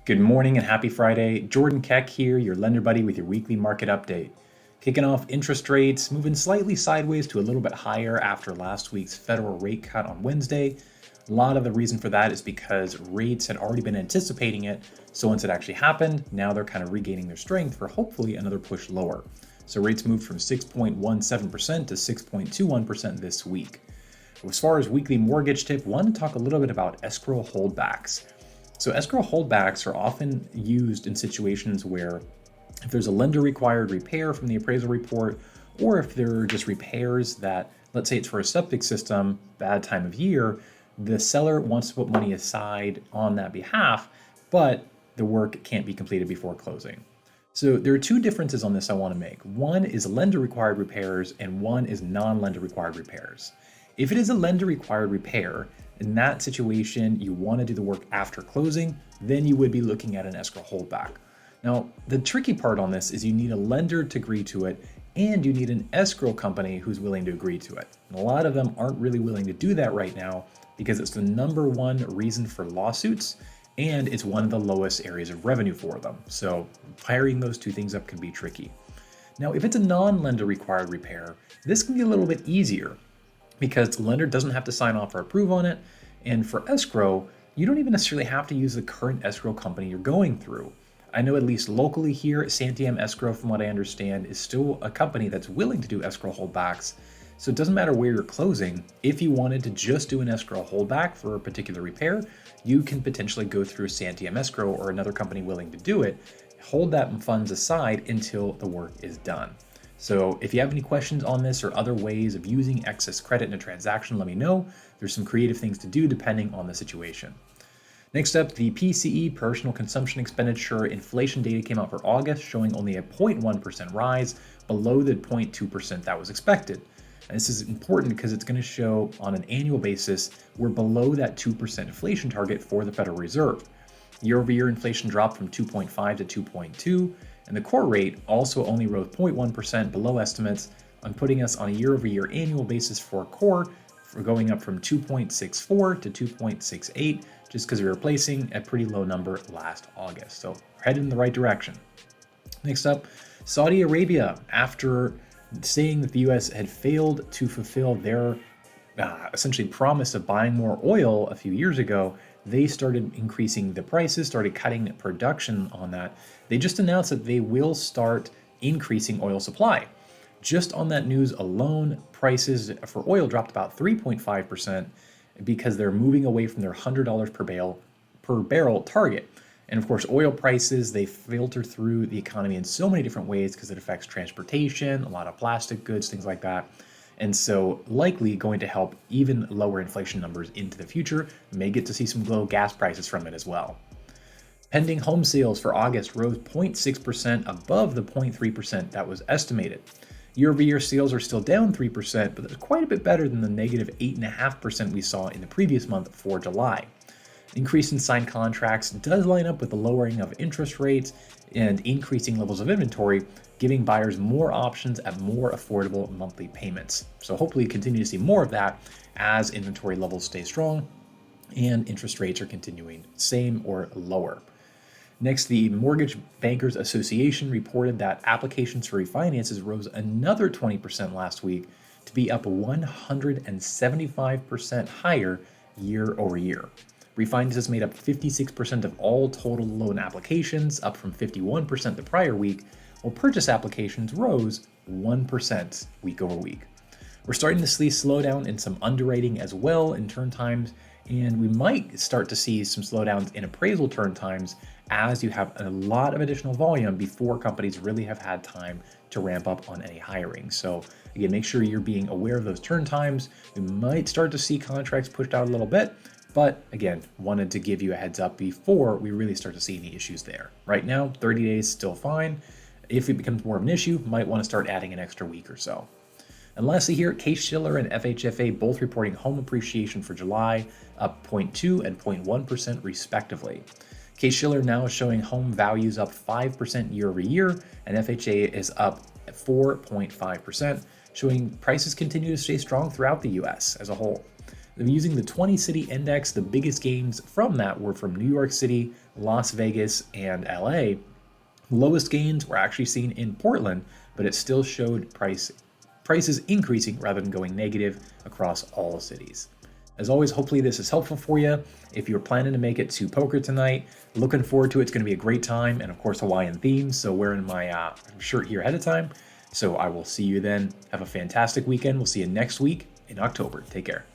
Good morning and happy Friday. Jordan Keck here, your lender buddy with your weekly market update. Kicking off interest rates, moving slightly sideways to a little bit higher after last week's federal rate cut on Wednesday. A lot of the reason for that is because rates had already been anticipating it. So once it actually happened, now they're kind of regaining their strength for hopefully another push lower. So rates moved from 6.17% to 6.21% this week. As far as weekly mortgage tip, I want to talk a little bit about escrow holdbacks. So escrow holdbacks are often used in situations where if there's a lender required repair from the appraisal report, or if there are just repairs that, let's say it's for a septic system, bad time of year, the seller wants to put money aside on that behalf, but the work can't be completed before closing. So there are two differences on this I want to make. One is lender required repairs and one is non-lender required repairs. If it is a lender required repair, in that situation, you want to do the work after closing, then you would be looking at an escrow holdback. Now, the tricky part on this is you need a lender to agree to it, and you need an escrow company who's willing to agree to it. And a lot of them aren't really willing to do that right now because it's the number one reason for lawsuits, and it's one of the lowest areas of revenue for them. So pairing those two things up can be tricky. Now, if it's a non-lender required repair, this can be a little bit easier, because the lender doesn't have to sign off or approve on it. And for escrow, you don't even necessarily have to use the current escrow company you're going through. I know at least locally here, Santiam Escrow, from what I understand, is still a company that's willing to do escrow holdbacks. So it doesn't matter where you're closing. If you wanted to just do an escrow holdback for a particular repair, you can potentially go through Santiam Escrow or another company willing to do it, hold that funds aside until the work is done. So if you have any questions on this or other ways of using excess credit in a transaction, let me know. There's some creative things to do depending on the situation. Next up, the PCE personal consumption expenditure inflation data came out for August, showing only a 0.1% rise below the 0.2% that was expected. And this is important because it's going to show on an annual basis we're below that 2% inflation target for the Federal Reserve. Year-over-year inflation dropped from 2.5 to 2.2, and the core rate also only rose 0.1% below estimates, on putting us on a year-over-year annual basis for core for going up from 2.64 to 2.68, just because we were replacing a pretty low number last August. So we're headed in the right direction. Next up, Saudi Arabia, after saying that the US had failed to fulfill their essentially promise of buying more oil a few years ago, they started increasing the prices, started cutting production on that. They just announced that they will start increasing oil supply. Just on that news alone, prices for oil dropped about 3.5% because they're moving away from their $100 per barrel target. And of course, oil prices, they filter through the economy in so many different ways because it affects transportation, a lot of plastic goods, things like that. And so likely going to help even lower inflation numbers into the future. May get to see some low gas prices from it as well. Pending home sales for August rose 0.6% above the 0.3% that was estimated. Year-over-year sales are still down 3%, but that's quite a bit better than the negative 8.5% we saw in the previous month for July. Increase in signed contracts does line up with the lowering of interest rates and increasing levels of inventory, giving buyers more options at more affordable monthly payments. So hopefully continue to see more of that as inventory levels stay strong and interest rates are continuing same or lower. Next, the Mortgage Bankers Association reported that applications for refinances rose another 20% last week to be up 175% higher year over year. Refinances made up 56% of all total loan applications, up from 51% the prior week, while purchase applications rose 1% week over week. We're starting to see slowdown in some underwriting as well in turn times, and we might start to see some slowdowns in appraisal turn times as you have a lot of additional volume before companies really have had time to ramp up on any hiring. So again, make sure you're being aware of those turn times. We might start to see contracts pushed out a little bit, but again, wanted to give you a heads up before we really start to see any issues there. Right now, 30 days still fine. If it becomes more of an issue, might want to start adding an extra week or so. And lastly here, Shiller and FHFA both reporting home appreciation for July, up 0.2 and 0.1% respectively. Shiller now is showing home values up 5% year over year, and FHA is up 4.5%, showing prices continue to stay strong throughout the US as a whole. Using the 20 city index, the biggest gains from that were from New York City, Las Vegas, and LA. Lowest gains were actually seen in Portland, but it still showed prices increasing rather than going negative across all cities. As always, hopefully this is helpful for you. If you're planning to make it to poker tonight, looking forward to it. It's going to be a great time, and of course Hawaiian themed, so wearing my shirt here ahead of time. So I will see you then. Have a fantastic weekend. We'll see you next week in October. Take care.